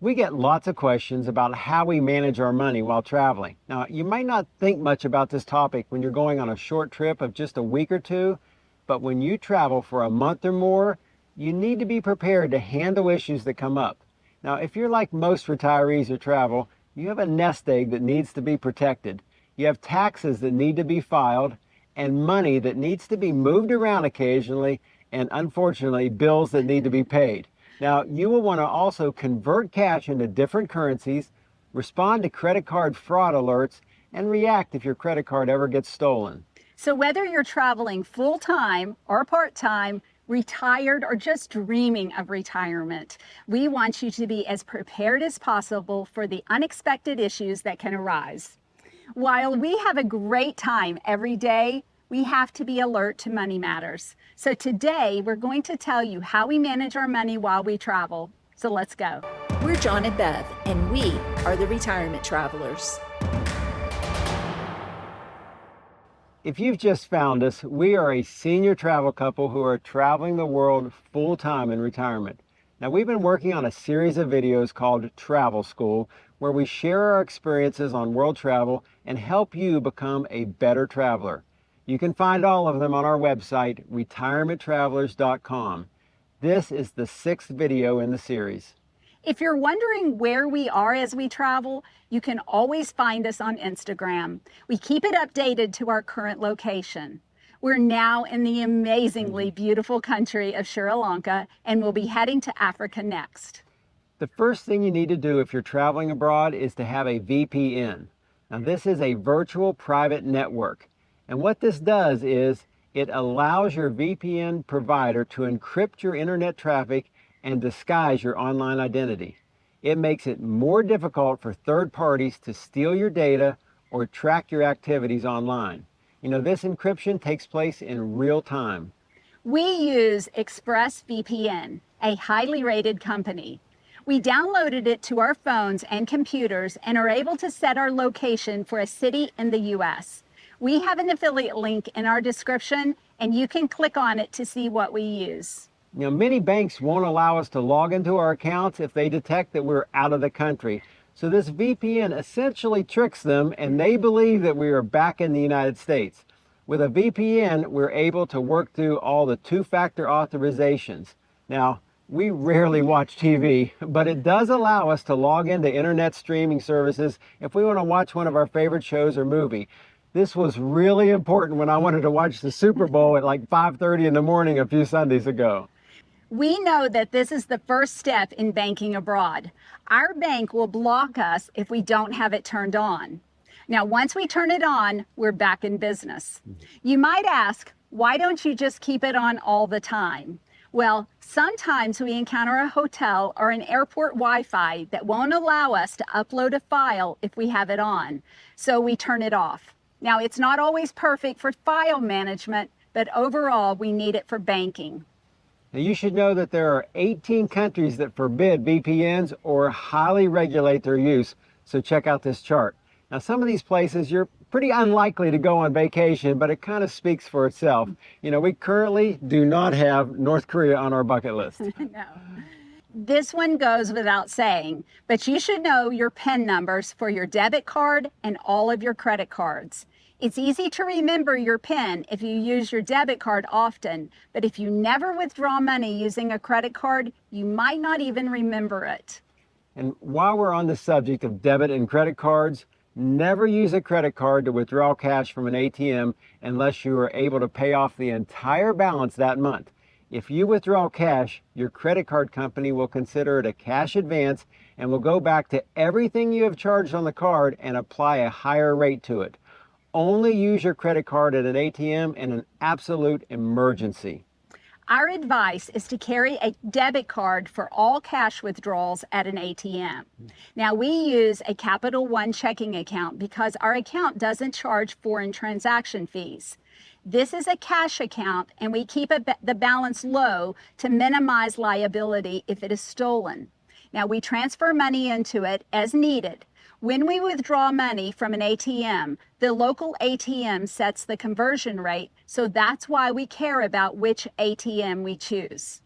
We get lots of questions about how we manage our money while traveling. Now, you might not think much about this topic when you're going on a short trip of just a week or two, but when you travel for a month or more, you need to be prepared to handle issues that come up. Now, if you're like most retirees who travel, you have a nest egg that needs to be protected. You have taxes that need to be filed and money that needs to be moved around occasionally, and unfortunately, bills that need to be paid. Now, you will want to also convert cash into different currencies, respond to credit card fraud alerts, and react if your credit card ever gets stolen. So whether you're traveling full-time or part-time, retired or just dreaming of retirement, we want you to be as prepared as possible for the unexpected issues that can arise. While we have a great time every day, we have to be alert to money matters. So today, we're going to tell you how we manage our money while we travel. So let's go. We're John and Bev, and we are the Retirement Travelers. If you've just found us, we are a senior travel couple who are traveling the world full-time in retirement. Now, we've been working on a series of videos called Travel School, where we share our experiences on world travel and help you become a better traveler. You can find all of them on our website, retirementtravelers.com. This is the 6th video in the series. If you're wondering where we are as we travel, you can always find us on Instagram. We keep it updated to our current location. We're now in the amazingly beautiful country of Sri Lanka, and we'll be heading to Africa next. The first thing you need to do if you're traveling abroad is to have a VPN. Now, this is a virtual private network. And what this does is it allows your VPN provider to encrypt your internet traffic and disguise your online identity. It makes it more difficult for third parties to steal your data or track your activities online. You know, this encryption takes place in real time. We use ExpressVPN, a highly rated company. We downloaded it to our phones and computers and are able to set our location for a city in the US. We have an affiliate link in our description, and you can click on it to see what we use. You know, many banks won't allow us to log into our accounts if they detect that we're out of the country. So this VPN essentially tricks them, and they believe that we are back in the United States. With a VPN, we're able to work through all the two-factor authorizations. Now, we rarely watch TV, but it does allow us to log into internet streaming services if we want to watch one of our favorite shows or movie. This was really important when I wanted to watch the Super Bowl at like 5:30 in the morning a few Sundays ago. We know that this is the first step in banking abroad. Our bank will block us if we don't have it turned on. Now, once we turn it on, we're back in business. You might ask, why don't you just keep it on all the time? Well, sometimes we encounter a hotel or an airport Wi-Fi that won't allow us to upload a file if we have it on, so we turn it off. Now, it's not always perfect for file management, but overall, we need it for banking. Now, you should know that there are 18 countries that forbid VPNs or highly regulate their use, so check out this chart. Now, some of these places you're pretty unlikely to go on vacation, but it kind of speaks for itself. You know, we currently do not have North Korea on our bucket list. No. This one goes without saying, but you should know your PIN numbers for your debit card and all of your credit cards. It's easy to remember your PIN if you use your debit card often, but if you never withdraw money using a credit card, you might not even remember it. And while we're on the subject of debit and credit cards, never use a credit card to withdraw cash from an ATM unless you are able to pay off the entire balance that month. If you withdraw cash, your credit card company will consider it a cash advance and will go back to everything you have charged on the card and apply a higher rate to it. Only use your credit card at an ATM in an absolute emergency. Our advice is to carry a debit card for all cash withdrawals at an ATM. Now, we use a Capital One checking account because our account doesn't charge foreign transaction fees. This is a cash account, and we keep the balance low to minimize liability if it is stolen. Now, we transfer money into it as needed. When we withdraw money from an ATM, the local ATM sets the conversion rate, so that's why we care about which ATM we choose.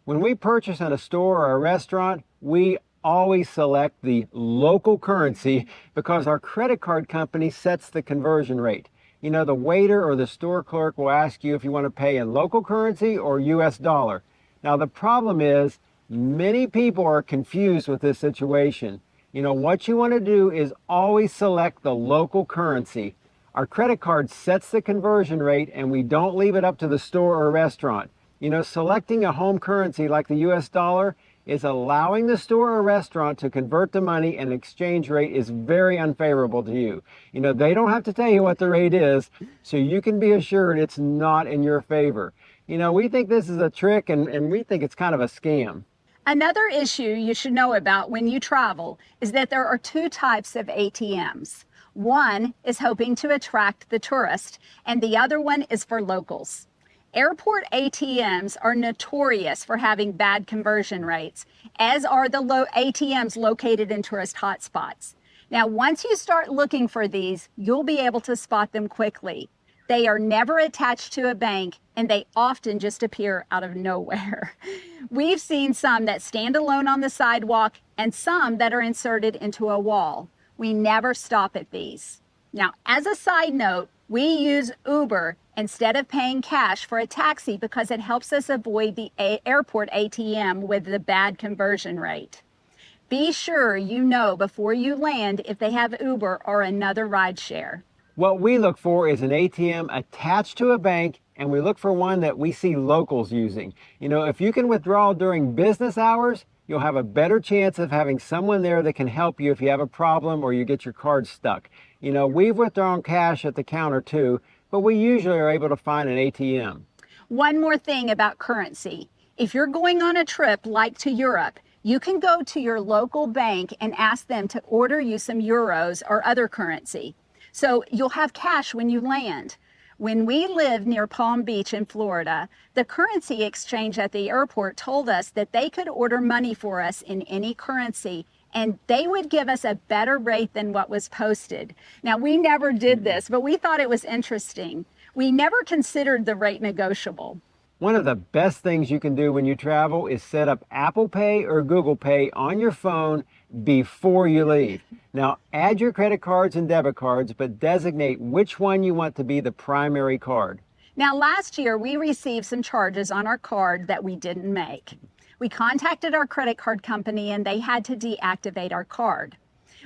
When we purchase at a store or a restaurant, we always select the local currency because our credit card company sets the conversion rate. You know, the waiter or the store clerk will ask you if you want to pay in local currency or US dollar. Now, the problem is many people are confused with this situation. You know, what you want to do is always select the local currency. Our credit card sets the conversion rate and we don't leave it up to the store or restaurant. You know, selecting a home currency like the US dollar is allowing the store or restaurant to convert the money, and exchange rate is very unfavorable to you. You know, they don't have to tell you what the rate is, so you can be assured it's not in your favor. You know, we think this is a trick and we think it's kind of a scam. Another issue you should know about when you travel is that there are two types of ATMs. One is hoping to attract the tourist, and the other one is for locals. Airport ATMs are notorious for having bad conversion rates, as are the ATMs located in tourist hotspots. Now, once you start looking for these, you'll be able to spot them quickly. They are never attached to a bank, and they often just appear out of nowhere. We've seen some that stand alone on the sidewalk and some that are inserted into a wall. We never stop at these. Now, as a side note, we use Uber instead of paying cash for a taxi because it helps us avoid the airport ATM with the bad conversion rate. Be sure you know before you land if they have Uber or another rideshare. What we look for is an ATM attached to a bank, and we look for one that we see locals using. You know, if you can withdraw during business hours, you'll have a better chance of having someone there that can help you if you have a problem or you get your card stuck. You know, we've withdrawn cash at the counter too, but we usually are able to find an ATM. One more thing about currency. If you're going on a trip like to Europe, you can go to your local bank and ask them to order you some euros or other currency. So you'll have cash when you land. When we lived near Palm Beach in Florida, the currency exchange at the airport told us that they could order money for us in any currency, and they would give us a better rate than what was posted. Now, we never did this, but we thought it was interesting. We never considered the rate negotiable. One of the best things you can do when you travel is set up Apple Pay or Google Pay on your phone before you leave. Now, add your credit cards and debit cards, but designate which one you want to be the primary card. Now, last year, we received some charges on our card that we didn't make. We contacted our credit card company and they had to deactivate our card.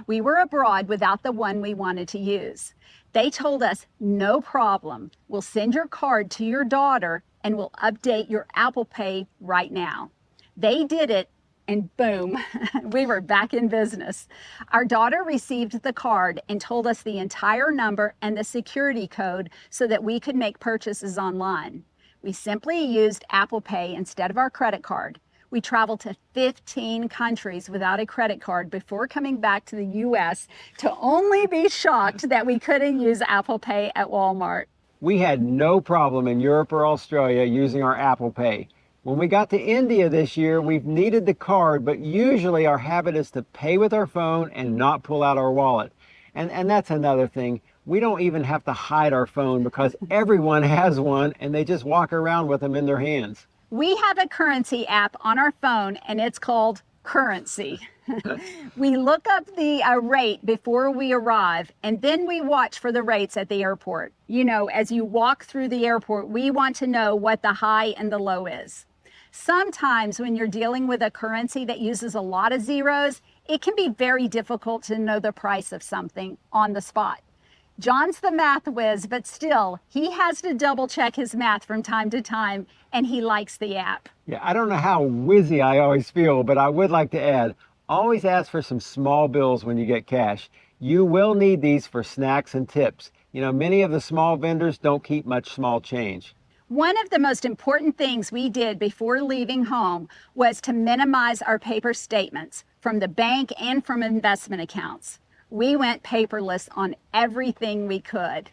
We were abroad without the one we wanted to use. They told us, no problem. We'll send your card to your daughter and we'll update your Apple Pay right now. They did it, and boom, we were back in business. Our daughter received the card and told us the entire number and the security code so that we could make purchases online. We simply used Apple Pay instead of our credit card. We traveled to 15 countries without a credit card before coming back to the US to only be shocked that we couldn't use Apple Pay at Walmart. We had no problem in Europe or Australia using our Apple Pay. When we got to India this year, we've needed the card, but usually our habit is to pay with our phone and not pull out our wallet. And that's another thing. We don't even have to hide our phone because everyone has one and they just walk around with them in their hands. We have a currency app on our phone and it's called Currency. We look up the rate before we arrive and then we watch for the rates at the airport. You know, as you walk through the airport, we want to know what the high and the low is. Sometimes when you're dealing with a currency that uses a lot of zeros, it can be very difficult to know the price of something on the spot. John's the math whiz, but still, he has to double check his math from time to time, and he likes the app. Yeah, I don't know how whizzy I always feel, but I would like to add, always ask for some small bills when you get cash. You will need these for snacks and tips. You know, many of the small vendors don't keep much small change. One of the most important things we did before leaving home was to minimize our paper statements from the bank and from investment accounts. We went paperless on everything we could.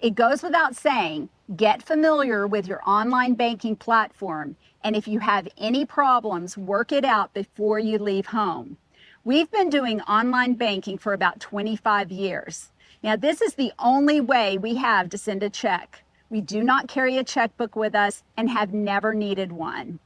It goes without saying, get familiar with your online banking platform, and if you have any problems, work it out before you leave home. We've been doing online banking for about 25 years. Now, this is the only way we have to send a check. We do not carry a checkbook with us and have never needed one.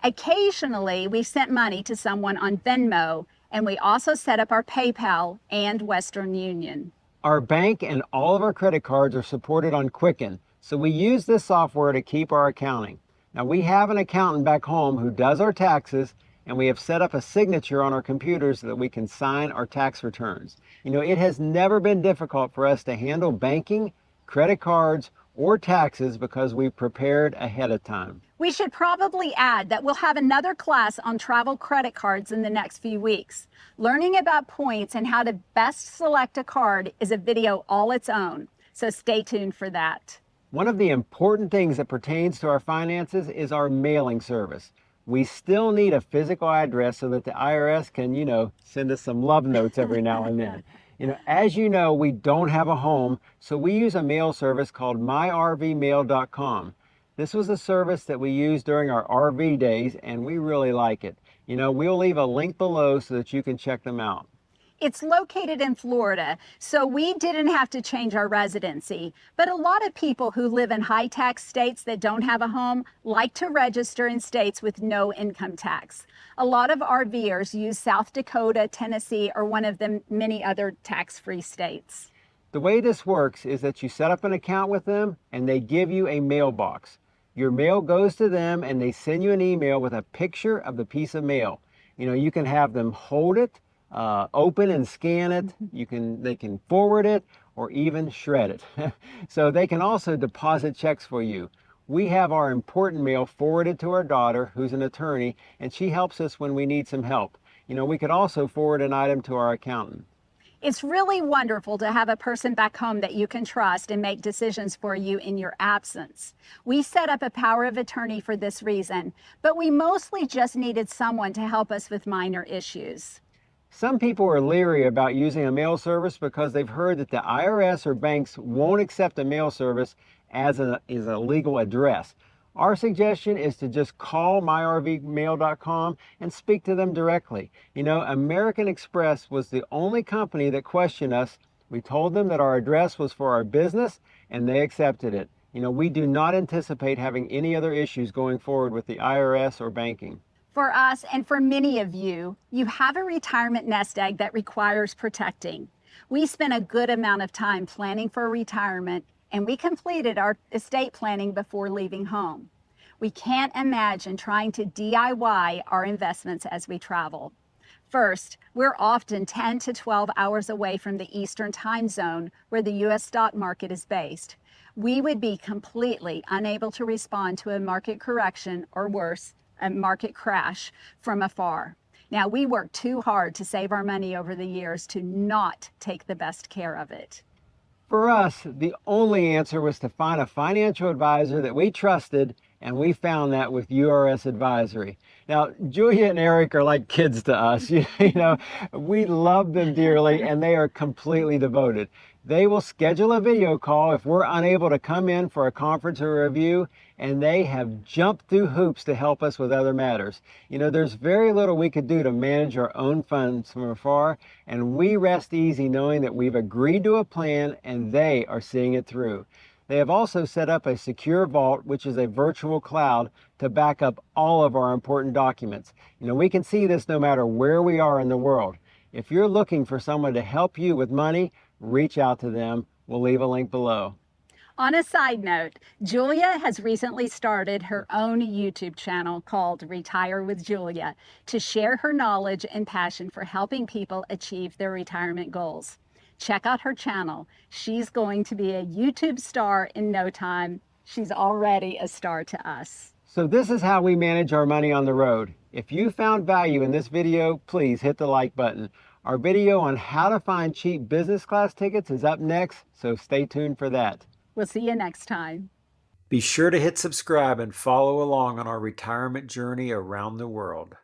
Occasionally, we've sent money to someone on Venmo, And we also set up our PayPal and Western Union. Our bank and all of our credit cards are supported on Quicken, so we use this software to keep our accounting. Now, we have an accountant back home who does our taxes, and we have set up a signature on our computers so that we can sign our tax returns. You know, it has never been difficult for us to handle banking, credit cards, or taxes because we've prepared ahead of time. We should probably add that we'll have another class on travel credit cards in the next few weeks. Learning about points and how to best select a card is a video all its own, so stay tuned for that. One of the important things that pertains to our finances is our mailing service. We still need a physical address so that the IRS can, send us some love notes every now and then. As you know, we don't have a home, so we use a mail service called myrvmail.com. This was a service that we used during our RV days, and we really like it. We'll leave a link below so that you can check them out. It's located in Florida, so we didn't have to change our residency. But a lot of people who live in high tax states that don't have a home like to register in states with no income tax. A lot of RVers use South Dakota, Tennessee, or one of the many other tax-free states. The way this works is that you set up an account with them and they give you a mailbox. Your mail goes to them and they send you an email with a picture of the piece of mail. You can have them hold it, open and scan it. They can forward it or even shred it. So they can also deposit checks for you. We have our important mail forwarded to our daughter, who's an attorney, and she helps us when we need some help. We could also forward an item to our accountant. It's really wonderful to have a person back home that you can trust and make decisions for you in your absence. We set up a power of attorney for this reason, but we mostly just needed someone to help us with minor issues. Some people are leery about using a mail service because they've heard that the IRS or banks won't accept a mail service as a legal address. Our suggestion is to just call myrvmail.com and speak to them directly. American Express was the only company that questioned us. We told them that our address was for our business and they accepted it. We do not anticipate having any other issues going forward with the IRS or banking. For us and for many of you, you have a retirement nest egg that requires protecting. We spent a good amount of time planning for retirement, and we completed our estate planning before leaving home. We can't imagine trying to DIY our investments as we travel. First, we're often 10 to 12 hours away from the Eastern time zone where the U.S. stock market is based. We would be completely unable to respond to a market correction or worse, a market crash from afar. Now, we worked too hard to save our money over the years to not take the best care of it. For us, the only answer was to find a financial advisor that we trusted, and we found that with URS Advisory. Now, Julia and Eric are like kids to us. We love them dearly, and they are completely devoted. They will schedule a video call if we're unable to come in for a conference or review, and they have jumped through hoops to help us with other matters. There's very little we could do to manage our own funds from afar, and we rest easy knowing that we've agreed to a plan and they are seeing it through. They have also set up a secure vault, which is a virtual cloud, to back up all of our important documents. We can see this no matter where we are in the world. If you're looking for someone to help you with money, reach out to them. We'll leave a link below. On a side note, Julia has recently started her own YouTube channel called Retire with Julia to share her knowledge and passion for helping people achieve their retirement goals. Check out her channel. She's going to be a YouTube star in no time. She's already a star to us. So this is how we manage our money on the road. If you found value in this video, please hit the like button. Our video on how to find cheap business class tickets is up next, so stay tuned for that. We'll see you next time. Be sure to hit subscribe and follow along on our retirement journey around the world.